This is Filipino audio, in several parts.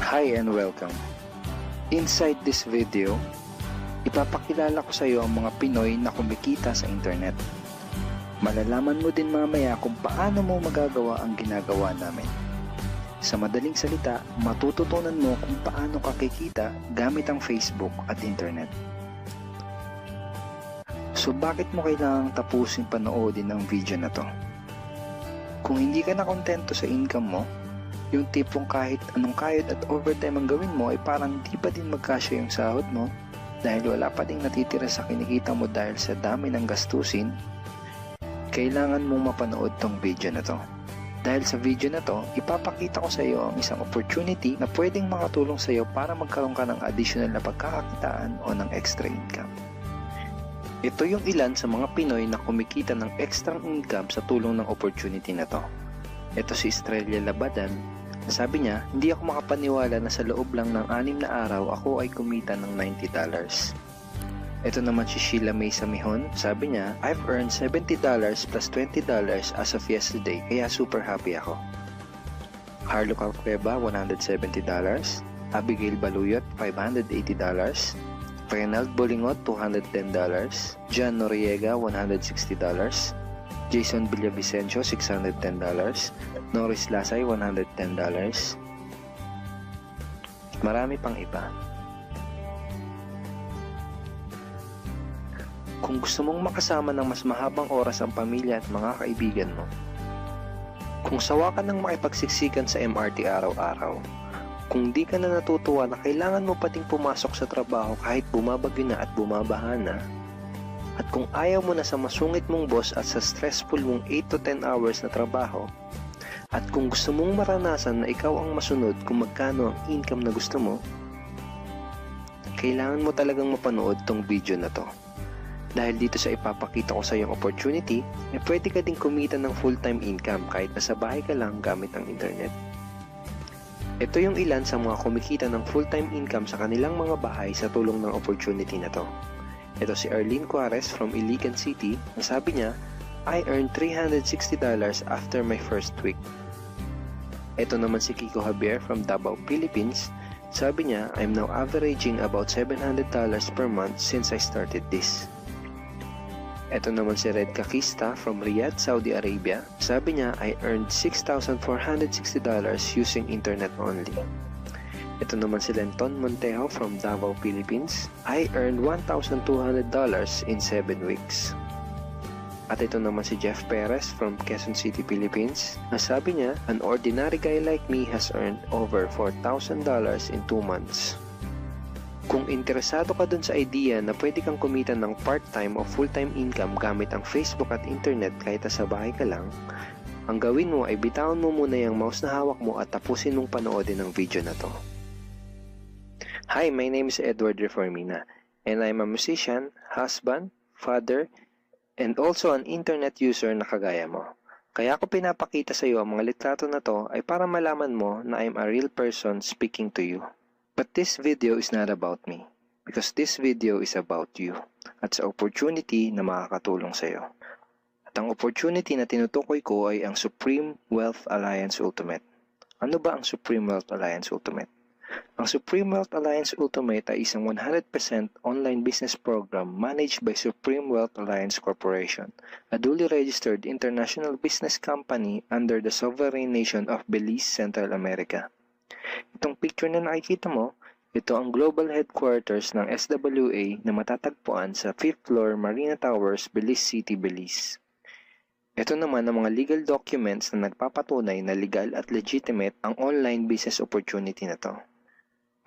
Hi and welcome. Inside this video, ipapakilala ko sa iyo ang mga Pinoy na kumikita sa internet. Malalaman mo din mamaya kung paano mo magagawa ang ginagawa namin. Sa madaling salita, matututunan mo kung paano ka kikita gamit ang Facebook at internet. So bakit mo kailangang tapusin panoodin ang video na to? Kung hindi ka na kontento sa income mo, yung tipong kahit anong kayod at overtime ang gawin mo ay parang di pa din magkasya yung sahod mo dahil wala pa ding natitira sa kinikita mo dahil sa dami ng gastusin, kailangan mong mapanood tong video na to. Dahil sa video na to, ipapakita ko sa iyo ang isang opportunity na pwedeng makatulong sa iyo para magkaroon ka ng additional na pagkakakitaan o ng extra income. Ito yung ilan sa mga Pinoy na kumikita ng extra income sa tulong ng opportunity na to. Ito si Estrella Labadan. Sabi niya, hindi ako makapaniwala na sa loob lang ng 6 na araw ako ay kumita ng $90. Ito naman si Sheila May Samihon. Sabi niya, I've earned $70 plus $20 as of yesterday kaya super happy ako. Harlo Calcueba, $170. Abigail Baluyot, $580. Reynald Bolingot, $210. John Noriega, $160. Jason Villavicencio, $610. Norris Lasay, $110. Marami pang iba. Kung gusto mong makasama ng mas mahabang oras ang pamilya at mga kaibigan mo, kung sawa ka ng makipagsiksikan sa MRT araw-araw, kung di ka na natutuwa na kailangan mo pating pumasok sa trabaho kahit bumabagyo na at bumabaha na, at kung ayaw mo na sa masungit mong boss at sa stressful mong 8 to 10 hours na trabaho, at kung gusto mong maranasan na ikaw ang masunod kung magkano ang income na gusto mo, kailangan mo talagang mapanood tong video na to. Dahil dito sa ipapakita ko sa iyong opportunity, pwede ka ding kumita ng full-time income kahit nasa bahay ka lang gamit ang internet. Ito yung ilan sa mga kumikita ng full-time income sa kanilang mga bahay sa tulong ng opportunity na to. Ito si Arlene Cuarez from Iligan City. Ang sabi niya, I earned $360 after my first week. Ito naman si Kiko Javier from Davao, Philippines. Sabi niya, I'm now averaging about $700 per month since I started this. Ito naman si Red Kakista from Riyadh, Saudi Arabia. Sabi niya, I earned $6,460 using internet only. Ito naman si Lenton Montejo from Davao, Philippines. I earned $1,200 in 7 weeks. At ito naman si Jeff Perez from Quezon City, Philippines. Nasabi niya, an ordinary guy like me has earned over $4,000 in 2 months. Kung interesado ka dun sa idea na pwede kang kumita ng part-time o full-time income gamit ang Facebook at internet kahit sa bahay ka lang, ang gawin mo ay bitawan mo muna yung mouse na hawak mo at tapusin mong panoodin ang video na to. Hi, my name is Edward Reformina and I'm a musician, husband, father, and also an internet user na kagaya mo. Kaya ako pinapakita sa iyo ang mga litrato na to ay para malaman mo na I'm a real person speaking to you. But this video is not about me because this video is about you at sa opportunity na makakatulong sa iyo. At ang opportunity na tinutukoy ko ay ang Supreme Wealth Alliance Ultimate. Ano ba ang Supreme Wealth Alliance Ultimate? Ang Supreme Wealth Alliance Ultimate ay isang 100% online business program managed by Supreme Wealth Alliance Corporation, a duly registered international business company under the sovereign nation of Belize, Central America. Itong picture na nakikita mo, ito ang global headquarters ng SWA na matatagpuan sa 5th floor Marina Towers, Belize City, Belize. Ito naman ang mga legal documents na nagpapatunay na legal at legitimate ang online business opportunity na to.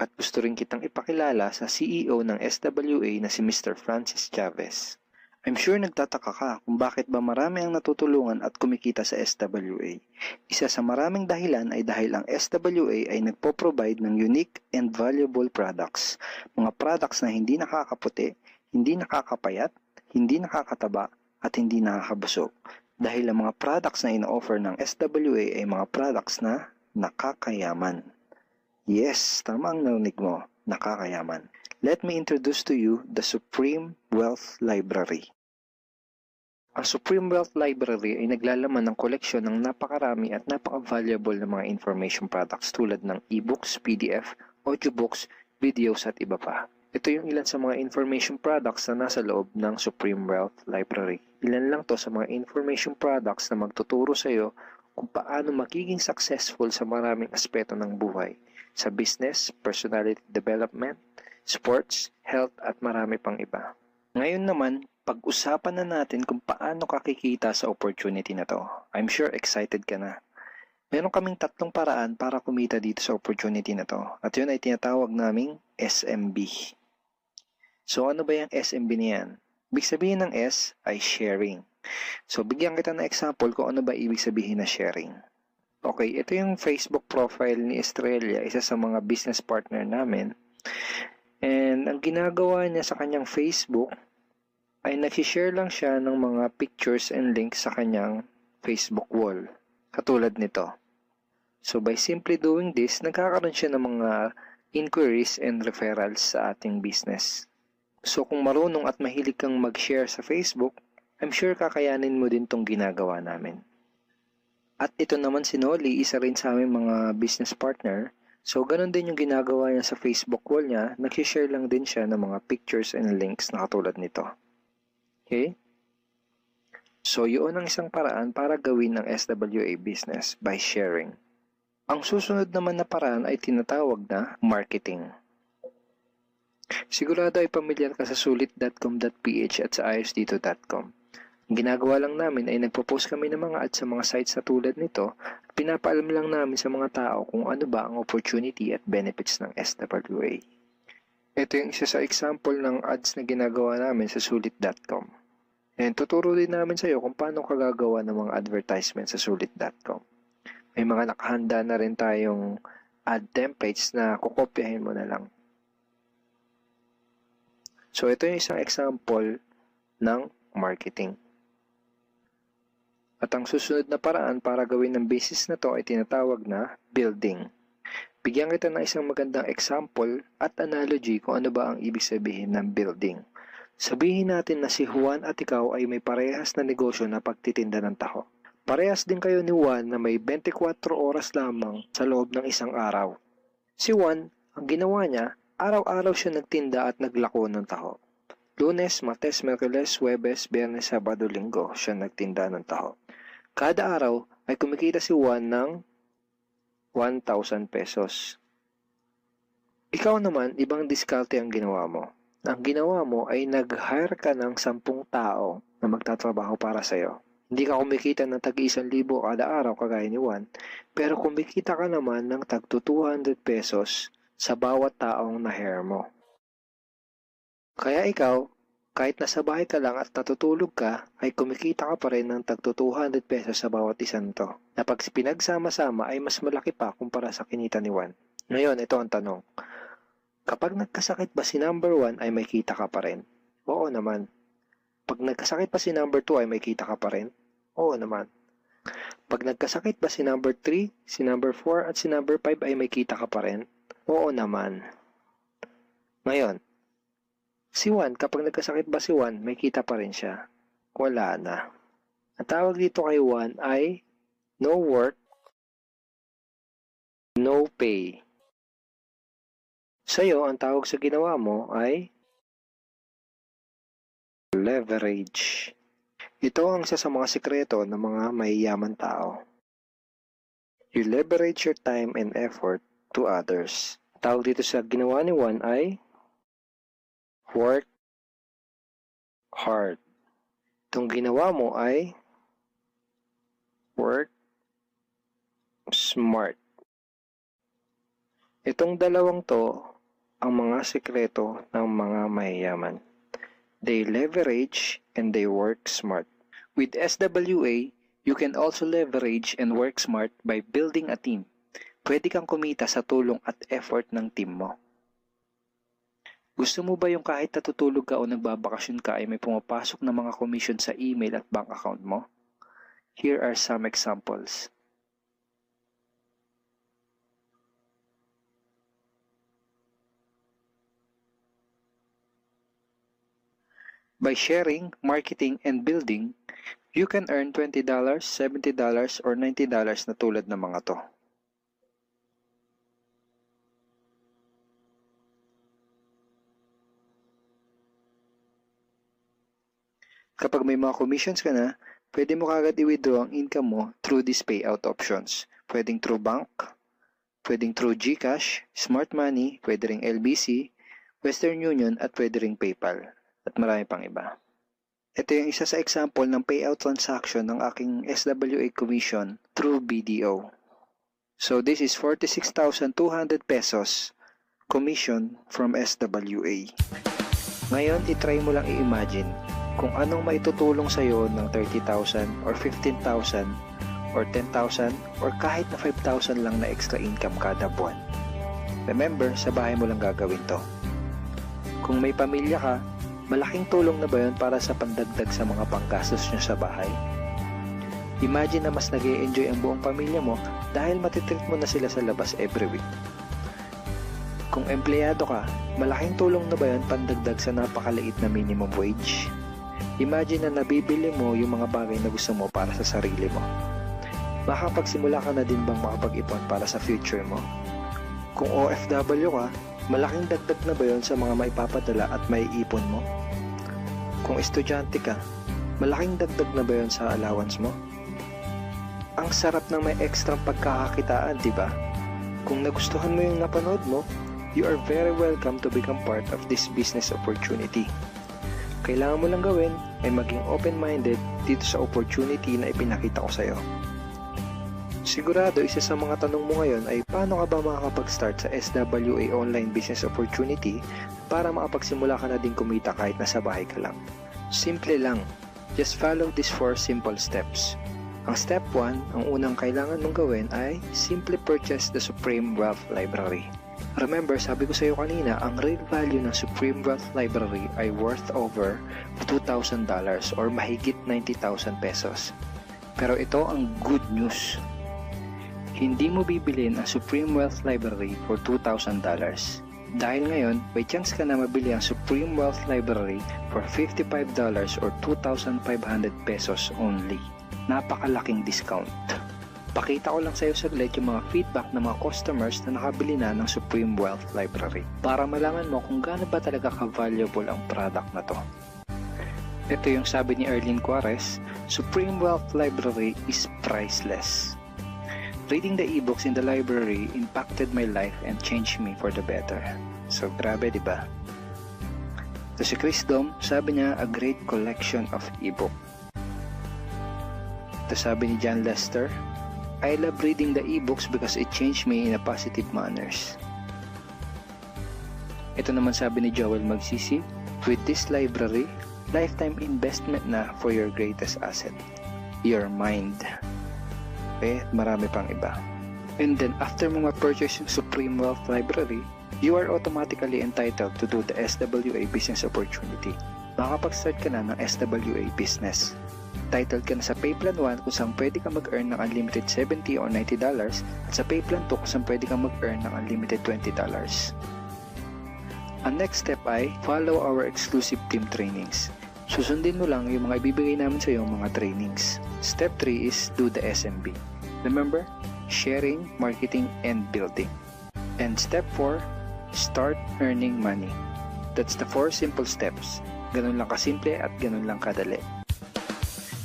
At gusto rin kitang ipakilala sa CEO ng SWA na si Mr. Francis Chavez. I'm sure nagtataka ka kung bakit ba marami ang natutulungan at kumikita sa SWA. Isa sa maraming dahilan ay dahil ang SWA ay nagpo-provide ng unique and valuable products. Mga products na hindi nakakaputi, hindi nakakapayat, hindi nakakataba, at hindi nakakabusog. Dahil ang mga products na ino-offer ng SWA ay mga products na nakakayaman. Yes, tama ang narinig mo, nakakayaman. Let me introduce to you the Supreme Wealth Library. Ang Supreme Wealth Library ay naglalaman ng koleksyon ng napakarami at napaka-valuable na mga information products tulad ng e-books, PDF, audiobooks, videos at iba pa. Ito yung ilan sa mga information products na nasa loob ng Supreme Wealth Library. Ilan lang to sa mga information products na magtuturo sa iyo kung paano magiging successful sa maraming aspeto ng buhay, sa business, personality development, sports, health at marami pang iba. Ngayon naman, pag-usapan na natin kung paano ka kikita sa opportunity na to. I'm sure excited ka na. Meron kaming 3 paraan para kumita dito sa opportunity na to. At yun ay tinatawag naming SMB. So ano ba yung SMB niyan? Ibig sabihin ng S ay sharing. So bigyan kita ng example kung ano ba ibig sabihin na sharing. Okay, ito yung Facebook profile ni Estrella, isa sa mga business partner namin. And ang ginagawa niya sa kanyang Facebook ay nag-share lang siya ng mga pictures and links sa kanyang Facebook wall. Katulad nito. So by simply doing this, nagkakaroon siya ng mga inquiries and referrals sa ating business. So kung marunong at mahilig kang mag-share sa Facebook, I'm sure kakayanin mo din tong ginagawa namin. At ito naman si Nolly, isa rin sa aming mga business partner. So, ganun din yung ginagawa niya sa Facebook wall niya. Nag-share lang din siya ng mga pictures and links na katulad nito. Okay? So, yun ang isang paraan para gawin ang SWA business by sharing. Ang susunod naman na paraan ay tinatawag na marketing. Sigurado ay pamilyar ka sa sulit.com.ph at sa ayosdito.com. Ang ginagawa lang namin ay nagpo-post kami ng mga ads sa mga sites na tulad nito at pinapaalam lang namin sa mga tao kung ano ba ang opportunity at benefits ng SWA. Ito yung isa sa example ng ads na ginagawa namin sa sulit.com. And tuturo din namin sa iyo kung paano ka gagawa ng mga advertisement sa sulit.com. May mga nakahanda na rin tayong ad templates na kukopyahin mo na lang. So ito yung isang example ng marketing. At ang susunod na paraan para gawin ng business na to ay tinatawag na building. Bigyan kita ng isang magandang example at analogy kung ano ba ang ibig sabihin ng building. Sabihin natin na si Juan at ikaw ay may parehas na negosyo na pagtitinda ng taho. Parehas din kayo ni Juan na may 24 oras lamang sa loob ng isang araw. Si Juan, ang ginawa niya, araw-araw siya nagtinda at naglako ng taho. Lunes, Martes, Miyerkules, Huwebes, Biyernes, Sabado, Linggo siya nagtinda ng taho. Kada araw ay kumikita si Juan ng 1,000 pesos. Ikaw naman, ibang diskarte ang ginawa mo. Ang ginawa mo ay nag-hire ka ng 10 tao na magtatrabaho para sa'yo. Hindi ka kumikita ng tag-1,000 kada araw kagaya ni Juan, pero kumikita ka naman ng tag 200 pesos sa bawat taong na-hire mo. Kaya ikaw, kahit nasa bahay ka lang at natutulog ka, ay kumikita ka pa rin ng tag 200 pesos sa bawat isang to. Na pag pinagsama-sama ay mas malaki pa kumpara sa kinita ni Juan. Ngayon, ito ang tanong. Kapag nagkasakit ba si number 1 ay may kita ka pa rin? Oo naman. Pag nagkasakit pa si number 2 ay may kita ka pa rin? Oo naman. Pag nagkasakit ba si number 3, si number 4 at si number 5 ay may kita ka pa rin? Oo naman. Ngayon, si Juan, kapag nagkasakit ba si Juan, may kita pa rin siya? Wala na. Ang tawag dito kay Juan ay no work, no pay. Sa'yo, ang tawag sa ginawa mo ay leverage. Ito ang isa sa mga sikreto ng mga mayayaman tao. You leverage your time and effort to others. Ang tawag dito sa ginawa ni Juan ay work hard. Itong ginawa mo ay work smart. Itong dalawang to ang mga sikreto ng mga mayayaman. They leverage and they work smart. With SWA, you can also leverage and work smart by building a team. Pwede kang kumita sa tulong at effort ng team mo. Gusto mo ba yung kahit natutulog ka o nagbabakasyon ka ay may pumapasok na mga commission sa email at bank account mo? Here are some examples. By sharing, marketing, and building, you can earn $20, $70, or $90 na tulad ng mga to. Kapag may mga commissions ka na, pwede mo kagad i-withdraw ang income mo through these payout options. Pwedeng through bank, pwedeng through GCash, Smart Money, pwede ring LBC, Western Union, at pwede ring PayPal. At marami pang iba. Ito yung isa sa example ng payout transaction ng aking SWA commission through BDO. So this is 46,200 pesos commission from SWA. Ngayon, itry mo lang i-imagine kung anong maitutulong sa'yo ng 30,000 or 15,000 or 10,000 or kahit na 5,000 lang na extra income kada buwan. Remember, sa bahay mo lang gagawin to. Kung may pamilya ka, malaking tulong na ba yun para sa pandagdag sa mga panggastos nyo sa bahay? Imagine na mas nag-e-enjoy ang buong pamilya mo dahil matitreat mo na sila sa labas every week. Kung empleyado ka, malaking tulong na ba yun pandagdag sa napakaliit na minimum wage? Imagine na nabibili mo yung mga bagay na gusto mo para sa sarili mo. Makapagsimula ka na din bang makapag-ipon para sa future mo? Kung OFW ka, malaking dagdag na ba yun sa mga maipapadala at maiipon mo? Kung estudyante ka, malaking dagdag na ba yun sa allowance mo? Ang sarap ng may extra pagkakakitaan, di ba? Kung nagustuhan mo yung napanood mo, you are very welcome to become part of this business opportunity. Kailangan mo lang gawin ay maging open-minded dito sa opportunity na ipinakita ko sa'yo. Sigurado isa sa mga tanong mo ngayon ay paano ka ba makakapag-start sa SWA online business opportunity para makapagsimula ka na din kumita kahit nasa bahay ka lang. Simple lang. Just follow these 4 simple steps. Ang step 1, ang unang kailangan mong gawin ay simply purchase the Supreme Wealth Library. Remember, sabi ko sa iyo kanina, ang real value ng Supreme Wealth Library ay worth over $2,000 or mahigit 90,000 pesos. Pero ito ang good news. Hindi mo bibilin ang Supreme Wealth Library for $2,000. Dahil ngayon, may chance ka na mabili ang Supreme Wealth Library for $55 or 2,500 pesos only. Napakalaking discount. Pakita ko lang sa iyo saglit yung mga feedback ng mga customers na nakabili na ng Supreme Wealth Library para malaman mo kung gaano ba talaga ka-valuable ang product na to. Ito yung sabi ni Erlene Juarez, Supreme Wealth Library is priceless. Reading the ebooks in the library impacted my life and changed me for the better. So grabe, di ba? Ito si Chris Dom, sabi niya, a great collection of ebook. Ito sabi ni John Lester, I love reading the ebooks because it changed me in a positive manners. Ito naman sabi ni Joel Magsisi, with this library, lifetime investment na for your greatest asset, your mind. Marami pang iba. And then after mo ma-purchase yung Supreme Wealth Library, you are automatically entitled to do the SWA business opportunity. Makapag-start ka na ng SWA business. Titled ka na sa Payplan 1 kung saan pwede ka mag-earn ng unlimited $70 or $90 at sa Payplan 2 kung saan pwede ka mag-earn ng unlimited $20. Ang next step ay follow our exclusive team trainings. Susundin mo lang yung mga ibibigay namin sa iyo mga trainings. Step 3 is do the SMB. Remember, sharing, marketing, and building. And step 4, start earning money. That's the 4 simple steps. Ganun lang kasimple at ganun lang kadali.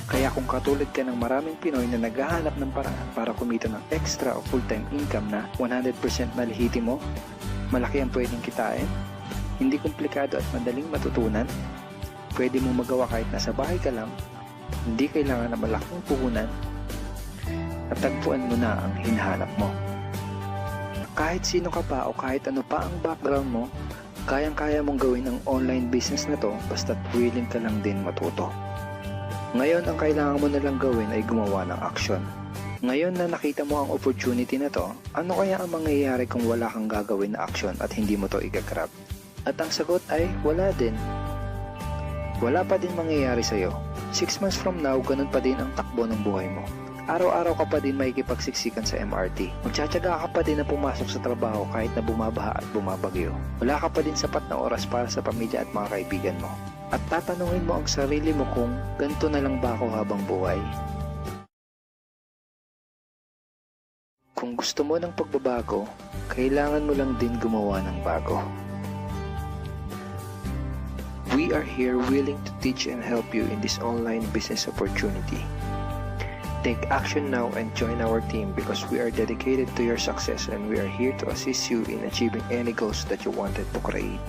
Kaya kung katulad ka ng maraming Pinoy na naghahanap ng paraan para kumita ng extra o full-time income na 100% na lehitimo, malaki ang pwedeng kitain, hindi komplikado at madaling matutunan, pwede mong magawa kahit nasa bahay ka lang, hindi kailangan na malaking puhunan, at tagpuan mo na ang hinahanap mo. Kahit sino ka pa o kahit ano pa ang background mo, kayang-kaya mong gawin ang online business na to basta't willing ka lang din matuto. Ngayon, ang kailangan mo na lang gawin ay gumawa ng aksyon. Ngayon na nakita mo ang opportunity na to, ano kaya ang mangyayari kung wala kang gagawin na aksyon at hindi mo to igagrab? At ang sagot ay wala din. Wala pa din mangyayari sa'yo. 6 months from now, ganun pa din ang takbo ng buhay mo. Araw-araw ka pa din makikipagsiksikan sa MRT. Magtsatsaga ka pa din na pumasok sa trabaho kahit na bumabaha at bumabagyo. Wala ka pa din sapat na oras para sa pamilya at mga kaibigan mo. At tatanungin mo ang sarili mo kung ganito na lang ba ako habang buhay? Kung gusto mo ng pagbabago, kailangan mo lang din gumawa ng bago. We are here willing to teach and help you in this online business opportunity. Take action now and join our team because we are dedicated to your success and we are here to assist you in achieving any goals that you wanted to create.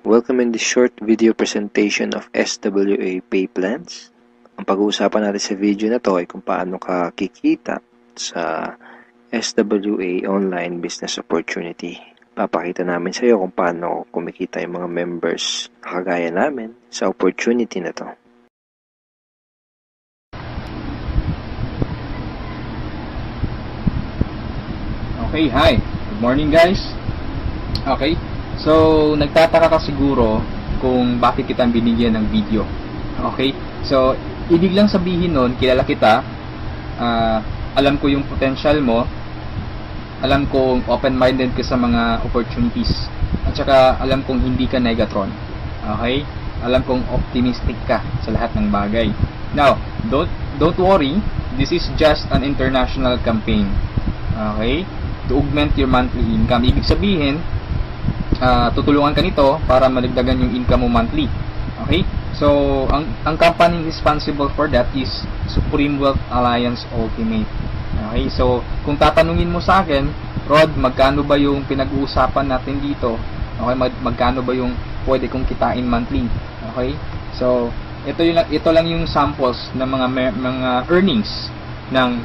Welcome in this short video presentation of SWA Pay Plans. Ang pag-uusapan natin sa video na to ay kung paano ka kikita sa SWA Online Business Opportunity. Papakita namin sa iyo kung paano kumikita yung mga members na kagaya namin sa opportunity na to. Okay, hi. Good morning guys. Okay, so nagtataka ka siguro kung bakit kita binigyan ng video. Okay, so ibig lang sabihin nun, kilala kita, alam ko yung potential mo, alam kong open-minded ka sa mga opportunities, at saka alam kong hindi ka negatron. Okay, alam kong optimistic ka sa lahat ng bagay. Now, don't worry, this is just an international campaign. Okay, to augment your monthly income. Ibig sabihin, tutulungan ka nito para madagdagan yung income mo monthly. Okay? So, ang company responsible for that is Supreme Wealth Alliance Ultimate. Okay? So, kung tatanungin mo sa akin, Rod, magkano ba yung pinag-uusapan natin dito? Okay? Magkano ba yung pwede kong kitain monthly? Okay? So, ito lang yung samples ng mga earnings ng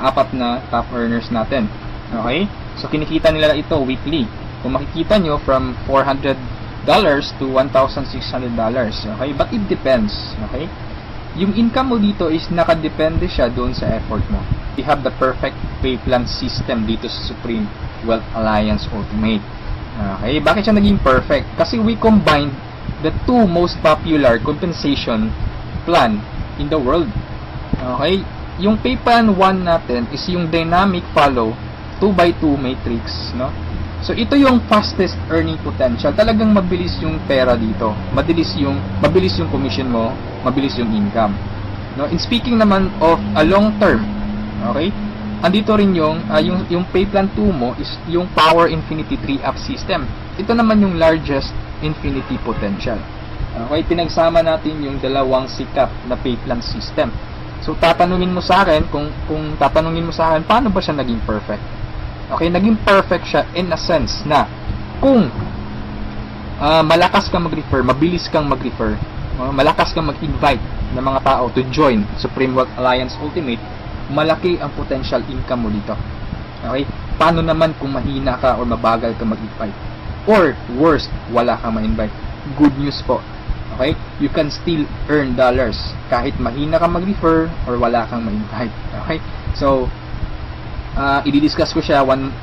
apat na top earners natin. Okay? So, kinikita nila ito weekly. Kung makikita nyo, from $400 to $1,600. Okay? But it depends. Okay? Yung income mo dito is nakadepende siya doon sa effort mo. We have the perfect pay plan system dito sa Supreme Wealth Alliance Ultimate. Okay? Bakit siya naging perfect? Kasi we combined the two most popular compensation plan in the world. Okay? Yung pay plan 1 natin is yung dynamic follow 2x2 matrix, no? So ito yung fastest earning potential. Talagang mabilis yung pera dito. Mabilis yung commission mo, mabilis yung income. No, in speaking naman of a long term, okay? Andito rin yung pay plan 2 mo is yung Power Infinity 3-up system. Ito naman yung largest infinity potential. Okay, pinagsama natin yung dalawang sikat na pay plan system. So tatanungin mo sa akin kung tatanungin mo sa akin paano ba siya naging perfect? Okay, naging perfect siya in a sense na kung malakas kang mag-refer, mabilis kang mag-refer, malakas kang mag-invite ng mga tao to join Supreme Wealth Alliance Ultimate, malaki ang potential income mo dito. Okay? Paano naman kung mahina ka or mabagal ka mag-invite? Or worst, wala kang ma-invite? Good news po. Okay? You can still earn dollars kahit mahina ka mag-refer or wala kang ma-invite. Okay? So, i-discuss ko siya one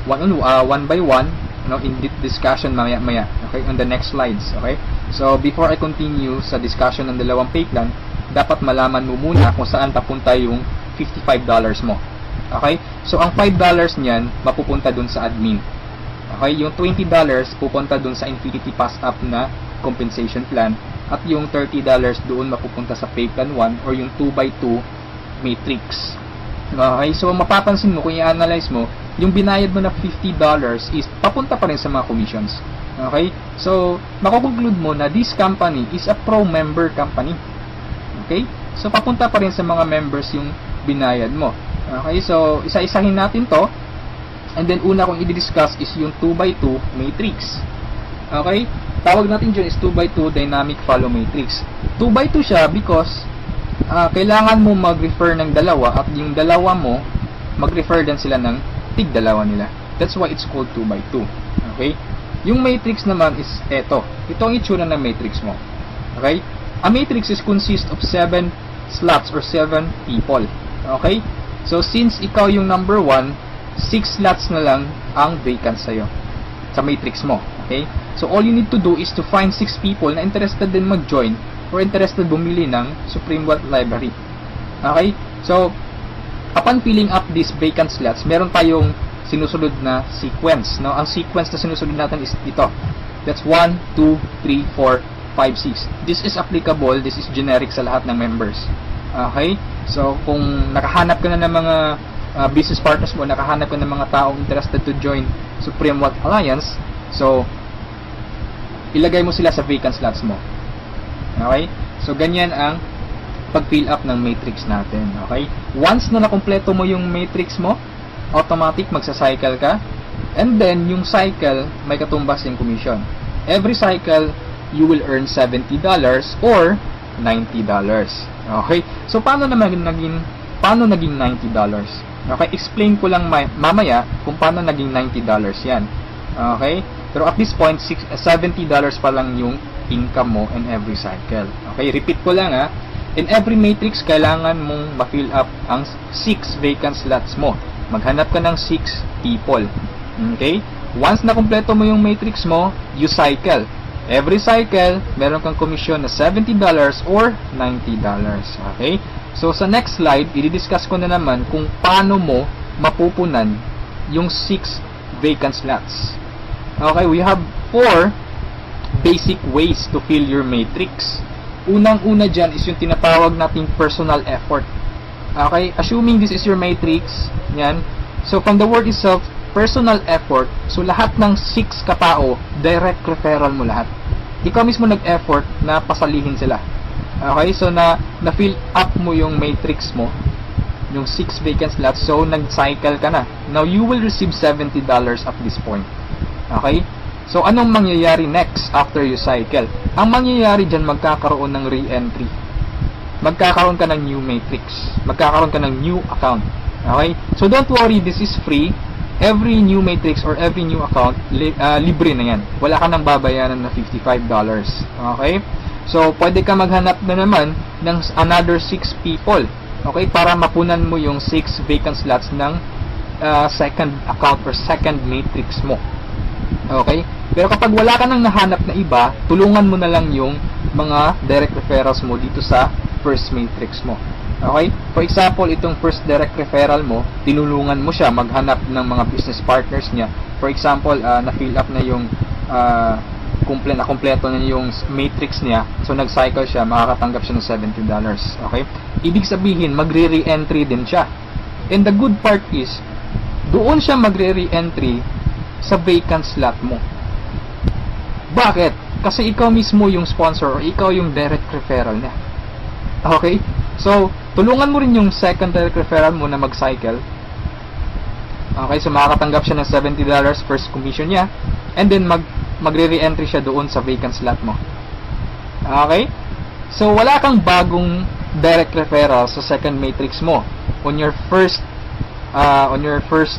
by one, no, in discussion maya. Okay? On the next slides. Okay? So, before I continue sa discussion ng dalawang pay plan, dapat malaman mo muna kung saan papunta yung $55 mo. Okay? So, ang $5 niyan, mapupunta dun sa admin. Okay? Yung $20 pupunta dun sa Infinity Pass Up na compensation plan. At yung $30 doon mapupunta sa pay plan 1 or yung 2x2 matrix. Okay? So, mapapansin mo, kung i-analyze mo, yung binayad mo na $50 is papunta pa rin sa mga commissions. Okay? So, makukonclude mo na this company is a pro-member company. Okay? So, papunta pa rin sa mga members yung binayad mo. Okay? So, isa-isahin natin to. And then, una kong i-discuss is yung 2x2 matrix. Okay? Tawag natin dyan is 2x2 dynamic follow matrix. 2x2 siya because kailangan mo mag-refer ng dalawa at yung dalawa mo mag-refer din sila ng tig-dalawa nila. That's why it's called 2x2. Okay? Yung matrix naman is eto. Ito ang itsura ng matrix mo. Okay? A matrix is consist of 7 slots or 7 people. Okay? So, since ikaw yung number 1, 6 slots na lang ang vacant sa'yo sa matrix mo. Okay? So, all you need to do is to find 6 people na interested din mag-join or interested bumili ng Supreme Wealth Library. Okay? So, upon filling up these vacant slots, meron tayong sinusunod na sequence. No? Ang sequence na sinusunod natin is ito. That's 1, 2, 3, 4, 5, 6. This is applicable, this is generic sa lahat ng members. Okay? So, kung nakahanap ka na ng mga business partners mo, nakahanap ka ng mga taong interested to join Supreme Wealth Alliance, so, ilagay mo sila sa vacant slots mo. Okay? So, ganyan ang pag-fill up ng matrix natin. Okay? Once na nakumpleto mo yung matrix mo, automatic magsa-cycle ka, and then, yung cycle, may katumbas yung commission. Every cycle, you will earn $70 or $90. Okay? So, paano naging $90? Okay? Explain ko lang mamaya kung paano naging $90 yan. Okay? Pero at this point, $70 pa lang yung income mo in every cycle. Okay? Repeat ko lang ha. In every matrix, kailangan mong ma-fill up ang 6 vacant slots mo. Maghanap ka ng 6 people. Okay? Once na kumpleto mo yung matrix mo, you cycle. Every cycle, meron kang commission na $70 or $90. Okay? So, sa next slide, i-discuss ko na naman kung paano mo mapupunan yung 6 vacant slots. Okay? We have 4 basic ways to fill your matrix. Unang-una dyan is yung tinatawag nating personal effort. Okay? Assuming this is your matrix, yan. So, from the word itself, personal effort, so lahat ng 6 katao, direct referral mo lahat. Ikaw mismo nag-effort na pasalihin sila. Okay? So, na-fill up mo yung matrix mo, yung 6 vacant slots, so nag-cycle ka na. Now, you will receive $70 at this point. Okay? So, anong mangyayari next after you cycle? Ang mangyayari dyan, magkakaroon ng re-entry. Magkakaroon ka ng new matrix. Magkakaroon ka ng new account. Okay? So, don't worry, this is free. Every new matrix or every new account, libre na yan. Wala ka nang babayaran na $55. Okay? So, pwede ka maghanap na naman ng another 6 people. Okay? Para mapunan mo yung 6 vacant slots ng second account or second matrix mo. Okay? Pero kapag wala ka nang nahanap na iba, tulungan mo na lang yung mga direct referrals mo dito sa first matrix mo. Okay? For example, itong first direct referral mo, tinulungan mo siya maghanap ng mga business partners niya. For example, na-fill up na yung kompleto na yung matrix niya. So, nag-cycle siya, makakatanggap siya ng $70. Okay? Ibig sabihin, magre-re-entry din siya. And the good part is, doon siya magre-re-entry sa vacant slot mo. Bakit? Kasi ikaw mismo yung sponsor or ikaw yung direct referral niya. Okay? So, tulungan mo rin yung second direct referral mo na mag-cycle. Okay, so makakatanggap siya ng $70 first commission niya. And then, magre-re-entry siya doon sa vacant slot mo. Okay? So, wala kang bagong direct referral sa second matrix mo. On your on your 2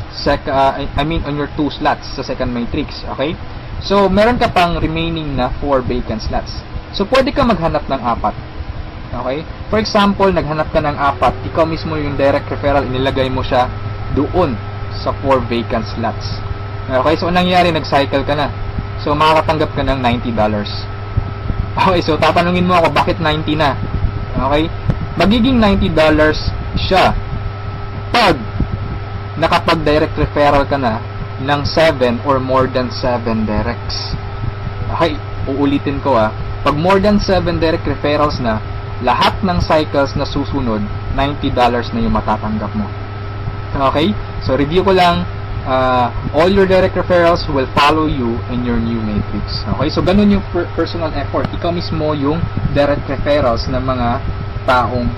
slots sa second matrix. Okay? So, meron ka pang remaining na 4 vacant slots. So, pwede ka maghanap ng 4. Okay? For example, naghanap ka ng 4, ikaw mismo yung direct referral, inilagay mo siya doon sa 4 vacant slots. Okay? So, anong nangyari? Nag-cycle ka na. So, makakatanggap ka ng $90. Okay? So, tatanungin mo ako, bakit 90 na? Okay? Magiging $90 siya pag nakapag-direct referral ka na ng 7 or more than 7 directs. Okay? Uulitin ko pag more than 7 direct referrals na, lahat ng cycles na susunod, $90 na yung matatanggap mo. Okay? So, review ko lang. All your direct referrals will follow you in your new matrix. Okay? So, ganun yung personal effort. Ikaw mismo yung direct referrals ng mga taong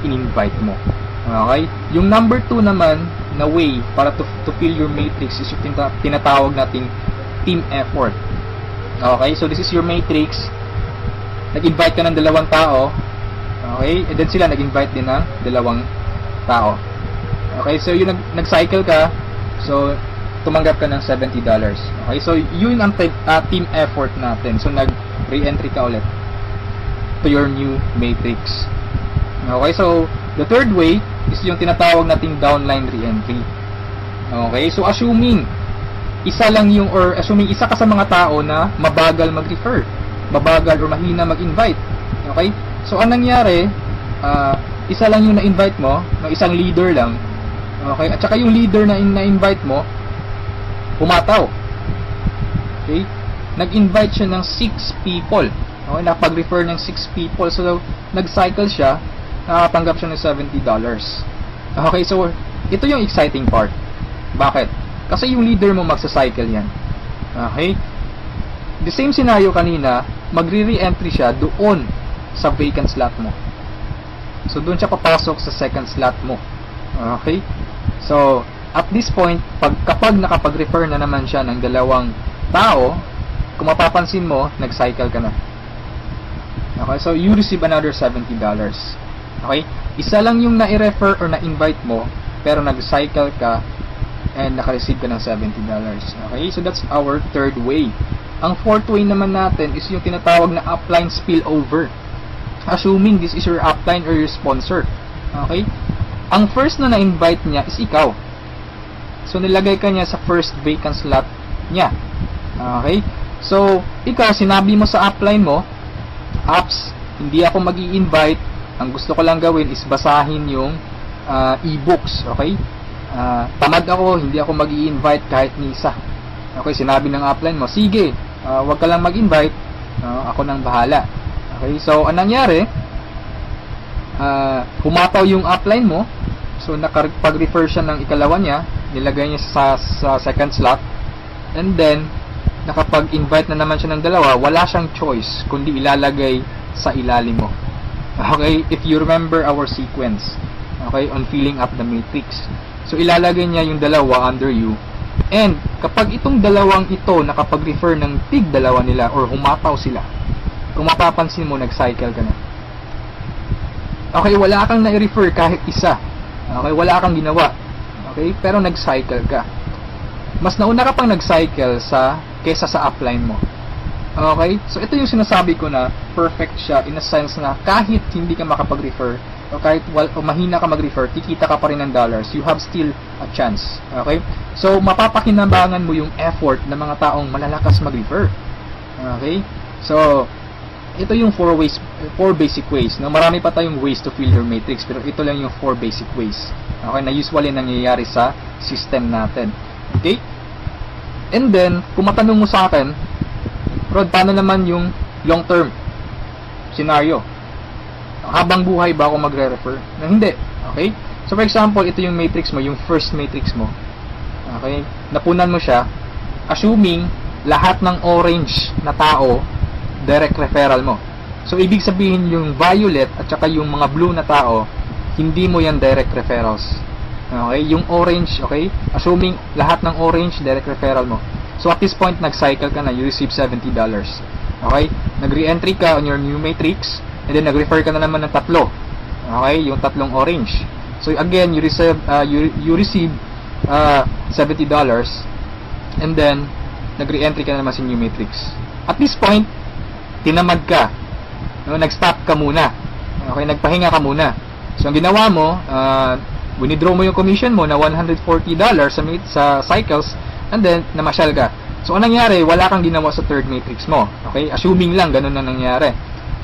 in-invite mo. Okay? Yung number 2 naman na way para to fill your matrix is yung tinatawag nating team effort. Okay? So, this is your matrix. Nag-invite ka ng 2 tao. Okay? And then sila nag-invite din ng 2 tao. Okay? So, yung nag-cycle ka, so, tumanggap ka ng $70. Okay? So, yun ang team effort natin. So, nag-re-entry ka ulit to your new matrix. Okay? So, the third way is yung tinatawag nating downline re-entry. Okay? So, assuming isa ka sa mga tao na mabagal mag-refer, mabagal or mahina mag-invite. Okay? So, anong nangyari, isa lang yung na-invite mo, ng isang leader lang. Okay? At saka yung leader na na-invite mo, pumataw. Okay? nag-invite siya ng 6 people. Okay, nakapag-refer ng 6 people. So, nag-cycle siya, nakatanggap siya ng $70. Okay, so, ito yung exciting part. Bakit? Kasi yung leader mo magsa-cycle yan. Okay? The same scenario kanina, magre-re-entry siya doon sa vacant slot mo. So, doon siya papasok sa second slot mo. Okay? So, at this point, kapag nakapag-refer na naman siya ng dalawang tao, kung mapapansin mo, nag-cycle ka na. Okay? So, you receive another $70. Okay? Isa lang yung na-refer or na-invite mo, pero nag-cycle ka and naka-receive ka ng $70. Okay? So, that's our third way. Ang fourth way naman natin is yung tinatawag na upline spillover. Assuming this is your upline or your sponsor. Okay? Ang first na na-invite niya is ikaw. So, nilagay ka niya sa first vacant slot niya. Okay? So, ikaw, sinabi mo sa upline mo, apps, hindi ako mag-i-invite. Ang gusto ko lang gawin is basahin yung e-books. Okay? Tamad ako, hindi ako mag-i-invite kahit ni isa. Okay? Sinabi ng upline mo, sige, wag ka lang mag-invite, ako nang bahala. Okay? So, anong nangyari? Humataw yung upline mo. So, nakapag-refer siya ng ikalawa niya, nilagay niya sa second slot, and then nakapag-invite na naman siya ng dalawa, wala siyang choice kundi ilalagay sa ilalim mo. Okay, if you remember our sequence, okay, on filling up the matrix, so ilalagay niya yung dalawa under you, and kapag itong dalawang ito nakapag-refer ng tig-dalawa nila or humataw sila, kung mapapansin mo, nag-cycle ka na. Okay, wala kang na-refer kahit isa. Okay, wala kang ginawa. Okay, pero nag-cycle ka. Mas nauna ka pang nag-cycle kesa sa upline mo. Okay, so ito yung sinasabi ko na perfect siya in a sense na kahit hindi ka makapag-refer o kahit mahina ka mag-refer, kikita ka pa rin ng dollars. You have still a chance. Okay, so mapapakinabangan mo yung effort ng mga taong malalakas mag-refer. Okay, so ito yung 4 basic ways. No? Marami pa tayong ways to fill your matrix, pero ito lang yung 4 basic ways. Okay, na usually nangyayari sa system natin. Okay? And then, kung matanong mo sa akin, Rod, paano naman yung long term scenario? Habang buhay ba ako magre-refer? Na hindi. Okay? So for example, ito yung matrix mo, yung first matrix mo. Okay? Napunan mo siya, assuming lahat ng orange na tao direct referral mo. So, ibig sabihin yung violet at saka yung mga blue na tao, hindi mo yan direct referrals. Okay? Yung orange, okay? Assuming lahat ng orange, direct referral mo. So, at this point, nag-cycle ka na, you receive $70. Okay? Nag-re-entry ka on your new matrix, and then nag-refer ka na naman ng tatlo. Okay? Yung tatlong orange. So, again, you receive $70, and then, nag-re-entry ka na naman sa new matrix. At this point, tinamad ka, no? Nag-stop ka muna, okay, nagpahinga ka muna. So ang ginawa mo, winidraw mo yung commission mo na $140 sa cycles, and then namasyal ka. So anong nangyari? Wala kang ginawa sa third matrix mo. Okay, assuming lang ganun na nangyari.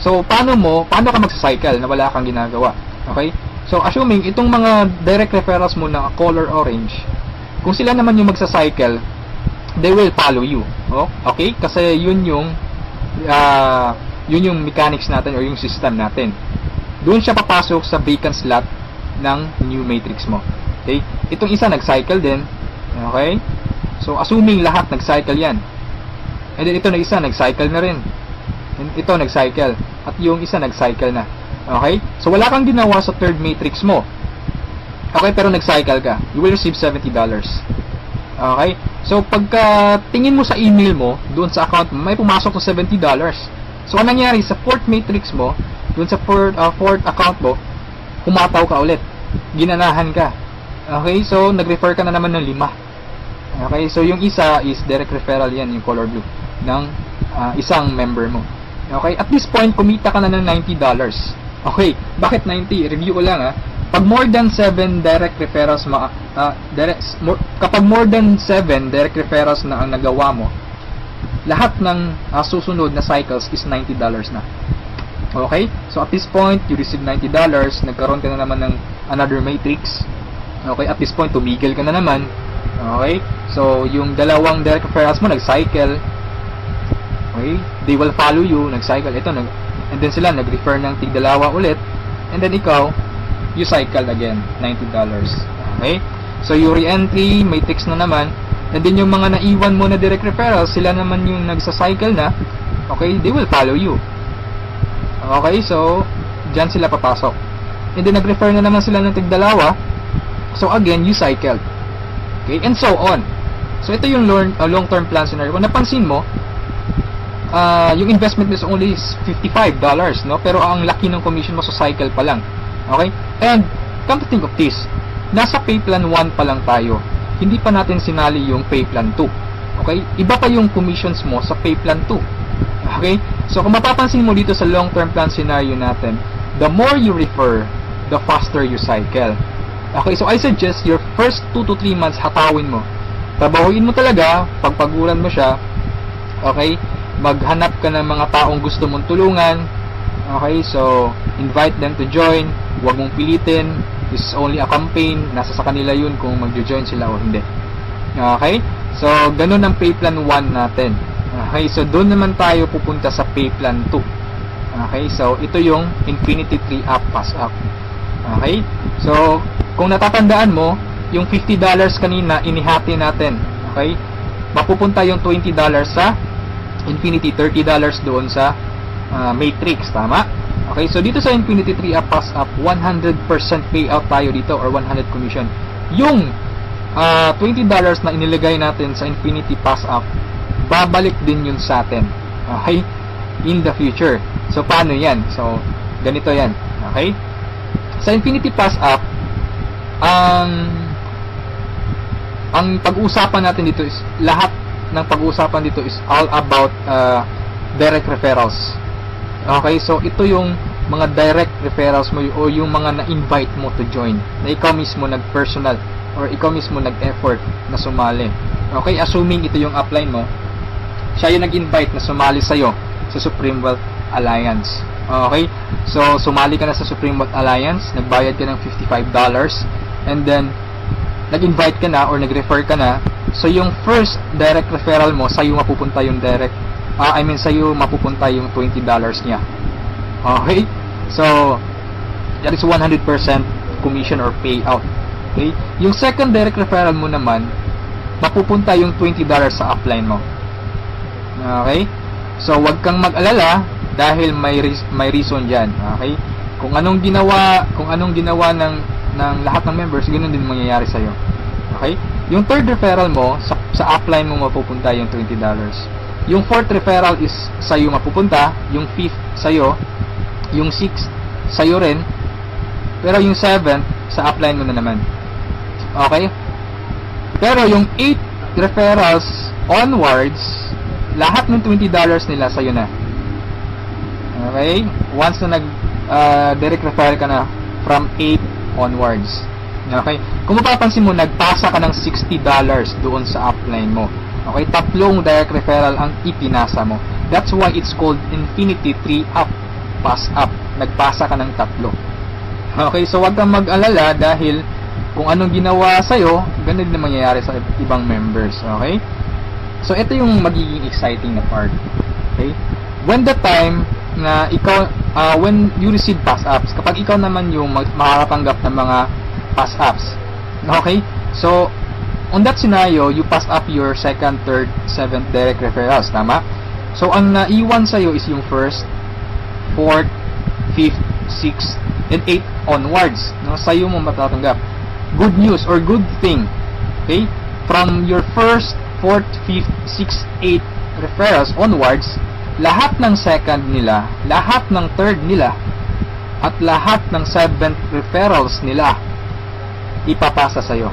So paano ka magsa-cycle na wala kang ginagawa? Okay, so assuming itong mga direct referrals mo na color orange, kung sila naman yung magsa-cycle, they will follow you. Oh, okay, kasi yun yung mechanics natin or yung system natin. Doon siya papasok sa vacant slot ng new matrix mo. Okay? Itong isa nag-cycle din. Okay? So, assuming lahat nag-cycle yan. And then ito na isa nag-cycle na rin. And ito nag-cycle. At yung isa nag-cycle na. Okay? So, wala kang ginawa sa third matrix mo. Okay? Pero nag-cycle ka. You will receive $70. Okay? So, pagka tingin mo sa email mo, doon sa account mo, may pumasok na $70. So, anong nangyari sa fourth matrix mo, doon sa fourth account mo, humataw ka ulit. Ginanahan ka. Okay? So, nag-refer ka na naman ng 5. Okay? So, yung isa is direct referral yan, yung color blue, ng isang member mo. Okay? At this point, kumita ka na ng $90. Okay? Bakit 90? Review ko lang Pag more than 7 direct referrals kapag more than 7 direct referrals na ang nagawa mo, lahat ng susunod na cycles is $90 na. Okay? So at this point, you receive $90, nagkaroon ka na naman ng another matrix. Okay? At this point, tumigil ka na naman. Okay? So yung dalawang direct referrals mo nag-cycle. Okay? They will follow you, nag-cycle. Ito, and then sila, nag-refer ng tig-dalawa ulit. And then ikaw, you cycle again, $90. Okay? So, yung re-entry, may text na naman. And then yung mga naiwan mo na direct referrals, sila naman yung nagsa-cycle na. Okay? They will follow you. Okay? So, dyan sila papasok. And then, nag-refer na naman sila ng tig-dalawa. So, again, you cycled. Okay? And so on. So, ito yung long-term plan scenario. Kung napansin mo, yung investment is only $55, no? Pero ang laki ng commission mo sa cycle pa lang. Okay? And, come to think of this, nasa pay plan 1 pa lang tayo. Hindi pa natin sinali yung pay plan 2. Okay? Iba pa yung commissions mo sa pay plan 2. Okay? So, kung mapapansin mo dito sa long-term plan scenario natin, the more you refer, the faster you cycle. Okay? So, I suggest your first 2 to 3 months hatawin mo. Trabahuin mo talaga, pagpaguran mo siya. Okay? Maghanap ka ng mga taong gusto mong tulungan. Okay? So, invite them to join. Huwag mong pilitin. This is only a campaign. Nasa sa kanila yun kung mag-join sila o hindi. Okay? So, ganun ang pay plan 1 natin. Okay? So, doon naman tayo pupunta sa pay plan 2. Okay? So, ito yung Infinity 3 Up, Pass Up. Okay? So, kung natatandaan mo, yung $50 kanina, inihati natin. Okay? Mapupunta yung $20 sa Infinity, $30 doon sa Matrix. Tama? Okay, so dito sa Infinity 3 Up, Pass Up, 100% payout tayo dito or 100 commission. Yung $20 na inilagay natin sa Infinity Pass Up, babalik din yun sa atin. Okay? In the future. So, paano yan? So, ganito yan. Okay? Sa Infinity Pass Up, ang pag-uusapan natin dito is, lahat ng pag-uusapan dito is all about direct referrals. Okay, so ito yung mga direct referrals mo o yung mga na-invite mo to join, na ikaw mismo nag-personal or ikaw mismo nag-effort na sumali. Okay, assuming ito yung upline mo, siya yung nag-invite na sumali sa'yo sa Supreme Wealth Alliance. Okay, so sumali ka na sa Supreme Wealth Alliance, nagbayad ka ng $55, and then nag-invite ka na or nag-refer ka na. So yung first direct referral mo, sa'yo mapupunta yung sa'yo mapupunta yung $20 niya. Okay? So, that is 100% commission or payout. Okay? Yung second direct referral mo naman, mapupunta yung $20 sa upline mo. Okay? So, wag kang mag-alala dahil may reason dyan. Okay? Kung anong ginawa ng lahat ng members, ganoon din mangyayari sa'yo. Okay? Yung third referral mo, sa upline mo mapupunta yung $20. Yung fourth referral is sa'yo mapupunta, yung fifth sa'yo, yung sixth sa'yo rin, pero yung seventh sa upline mo na naman. Okay? Pero yung 8 referrals onwards, lahat ng $20 nila sa'yo na. Okay? Once na direct referral ka na from 8 onwards. Okay? Kung mapapansin mo, nagpasa ka ng $60 doon sa upline mo. Okay? 3 direct referral ang ipinasa mo. That's why it's called Infinity 3 Up, Pass Up. Nagpasa ka ng 3. Okay? So, wag kang mag-alala dahil kung anong ginawa sa'yo, ganun din mangyayari sa ibang members. Okay? So, ito yung magiging exciting na part. Okay? When the time na ikaw, when you receive pass ups, kapag ikaw naman yung makakatanggap ng mga pass ups. Okay? So, on that scenario, you pass up your second, third, seventh direct referrals. Tama? So, ang naiwan sa'yo is yung first, fourth, fifth, sixth, and 8 onwards. No? Sa'yo mo matatanggap. Good news or good thing. Okay? From your first, fourth, fifth, sixth, 8 referrals onwards, lahat ng second nila, lahat ng third nila, at lahat ng seventh referrals nila, ipapasa sa'yo.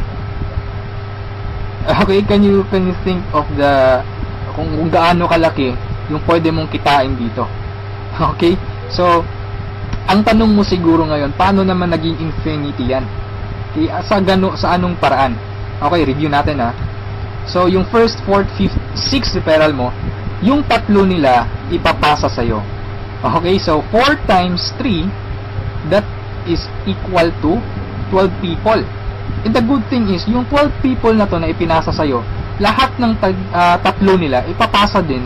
Okay, can you think of kung gaano kalaki yung pwede mong kitain dito? Okay? So, ang tanong mo siguro ngayon, paano naman naging infinity yan? Sa anong paraan? Okay, review natin ha. So, yung first, fourth, fifth, sixth referral mo, yung 3 nila ipapasa sa'yo. Okay, so 4 times 3, that is equal to 12 people. And the good thing is, yung 12 people na to na ipinasa sa'yo, lahat ng 3 nila ipapasa din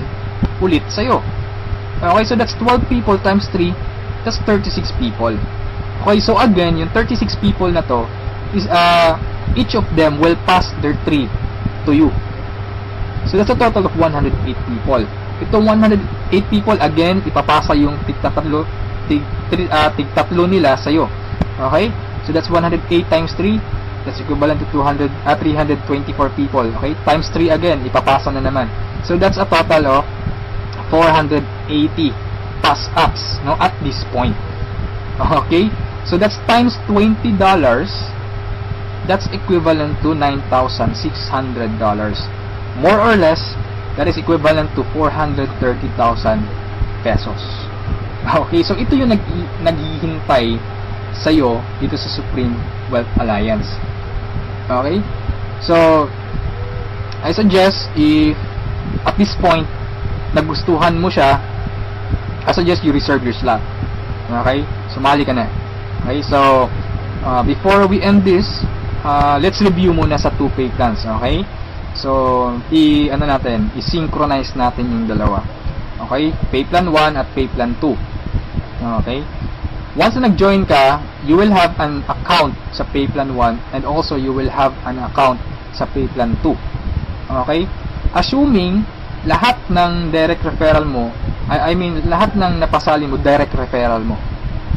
ulit sa'yo. Okay, so that's 12 people times 3, that's 36 people. Okay, so again, yung 36 people na to, is each of them will pass their 3 to you. So that's a total of 108 people. Itong 108 people, again, ipapasa yung tig-tatlo nila sa'yo. Okay? So that's 108 times 3. That's equivalent to 324 people. Okay? Times 3 again, ipapasa na naman. So that's a total of 480 pass-ups, no, at this point. Okay? So that's times $20. That's equivalent to $9,600. More or less, that is equivalent to 430,000 pesos. Okay, so ito yung naghihintay sa'yo dito sa Supreme Wealth Alliance. Okay? So, I suggest if at this point nagustuhan mo siya, I suggest you reserve your slot. Okay? Sumali ka na. Okay? So, before we end this, let's review muna sa 2 pay plans. Okay? So, i-synchronize natin yung dalawa. Okay? Pay plan 1 at pay plan 2. Okay? Once na nag-join ka, you will have an account sa pay plan 1 and also you will have an account sa pay plan 2. Okay? Assuming lahat ng direct referral mo, lahat ng napasali mo, direct referral mo.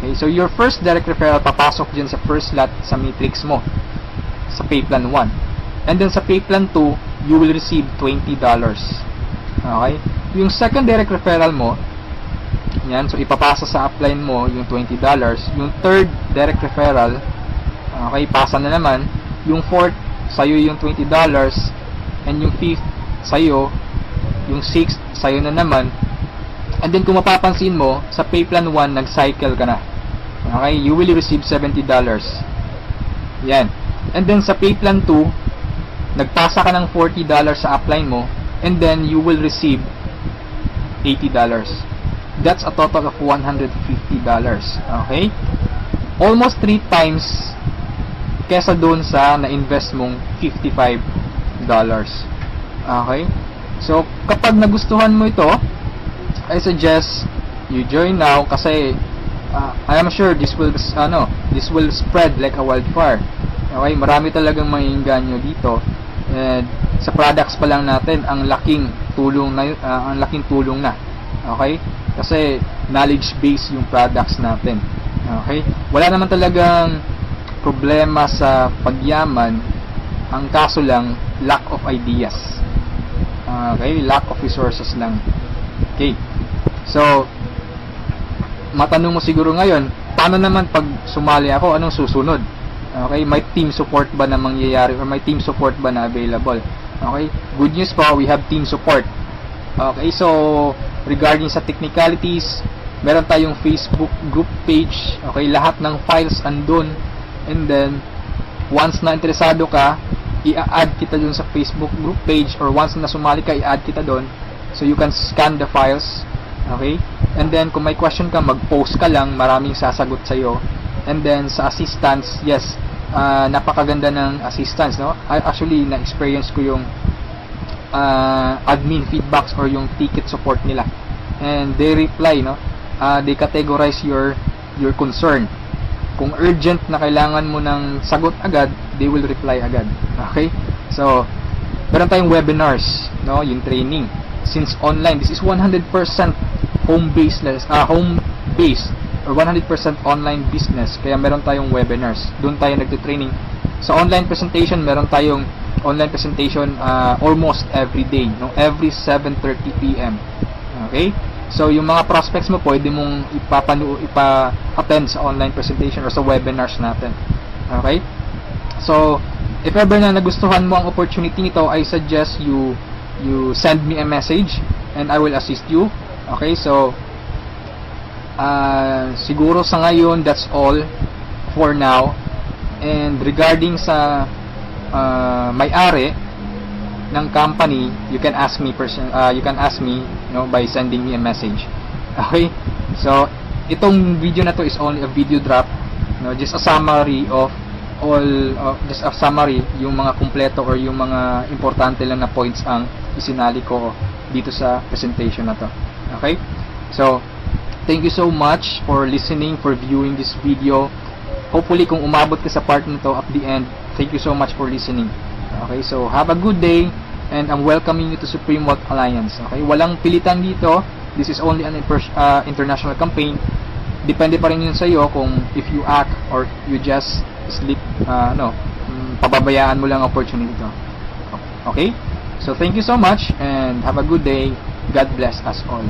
Okay? So, your first direct referral papasok dyan sa first slot sa matrix mo sa pay plan 1. And then sa pay plan 2, you will receive $20. Okay? Yung second direct referral mo, yan, so ipapasa sa upline mo yung $20. Yung third direct referral, okay, pasa na naman. Yung fourth, sa'yo yung $20. And yung fifth, sa'yo. Yung sixth, sa'yo na naman. And then kung mapapansin mo, sa pay plan 1, nag-cycle ka na. Okay, you will receive $70. Yan. And then sa pay plan 2, nagpasa ka ng $40 sa upline mo, and then you will receive $80. That's a total of $150. Okay? Almost 3 times kesa doon sa na-invest mong $55. Okay? So, kapag nagustuhan mo ito, I suggest you join now kasi I am sure this will spread like a wildfire. Okay? Marami talagang maiinganyo dito. And sa products pa lang natin, ang laking tulong na. Okay? Kasi knowledge base yung products natin. Okay? Wala naman talagang problema sa pagyaman. Ang kaso lang, lack of ideas. Okay? Lack of resources lang. Okay? So, matanong mo siguro ngayon, paano naman pag sumali ako, anong susunod? Okay? May team support ba na mangyayari or may team support ba na available? Okay? Good news po, we have team support. Okay, so regarding sa technicalities, meron tayong Facebook group page. Okay, lahat ng files andun. And then, once na interesado ka, i-add kita dun sa Facebook group page, or once na sumali ka, i-add kita dun. So you can scan the files. Okay? And then, kung may question ka, mag-post ka lang, maraming sasagot sa'yo. And then, sa assistance, yes, napakaganda ng assistance, no? Actually, na-experience ko yung admin feedbacks or yung ticket support nila, and they reply, no, they categorize your concern. Kung urgent na kailangan mo ng sagot agad, they will reply agad. Okay, so meron tayong webinars, no, yung training, since online, this is 100% home based or 100% online business, kaya meron tayong webinars, doon tayo nagte-training. Sa online presentation, meron tayong online presentation almost every day, no? Every 7:30 PM. Okay? So, yung mga prospects mo, pwede mong ipa-attend sa online presentation or sa webinars natin. Okay? So, if ever na nagustuhan mo ang opportunity nito, I suggest you send me a message and I will assist you. Okay? So, siguro sa ngayon, that's all for now. And regarding sa may-ari ng company, you can ask me by sending me a message. Okay? So, itong video na to is only a video drop, no, just a summary of yung mga kumpleto or yung mga importante lang na points ang isinali ko dito sa presentation na to. Okay? So, thank you so much for listening, for viewing this video. Hopefully, kung umabot ka sa part nito at the end, thank you so much for listening. Okay, so have a good day, and I'm welcoming you to Supreme Wealth Alliance. Okay, walang pilitan dito. This is only an international campaign. Depende pa rin yun sa iyo kung if you act or you just sleep, pababayaan mo lang opportunity to. Okay? So thank you so much and have a good day. God bless us all.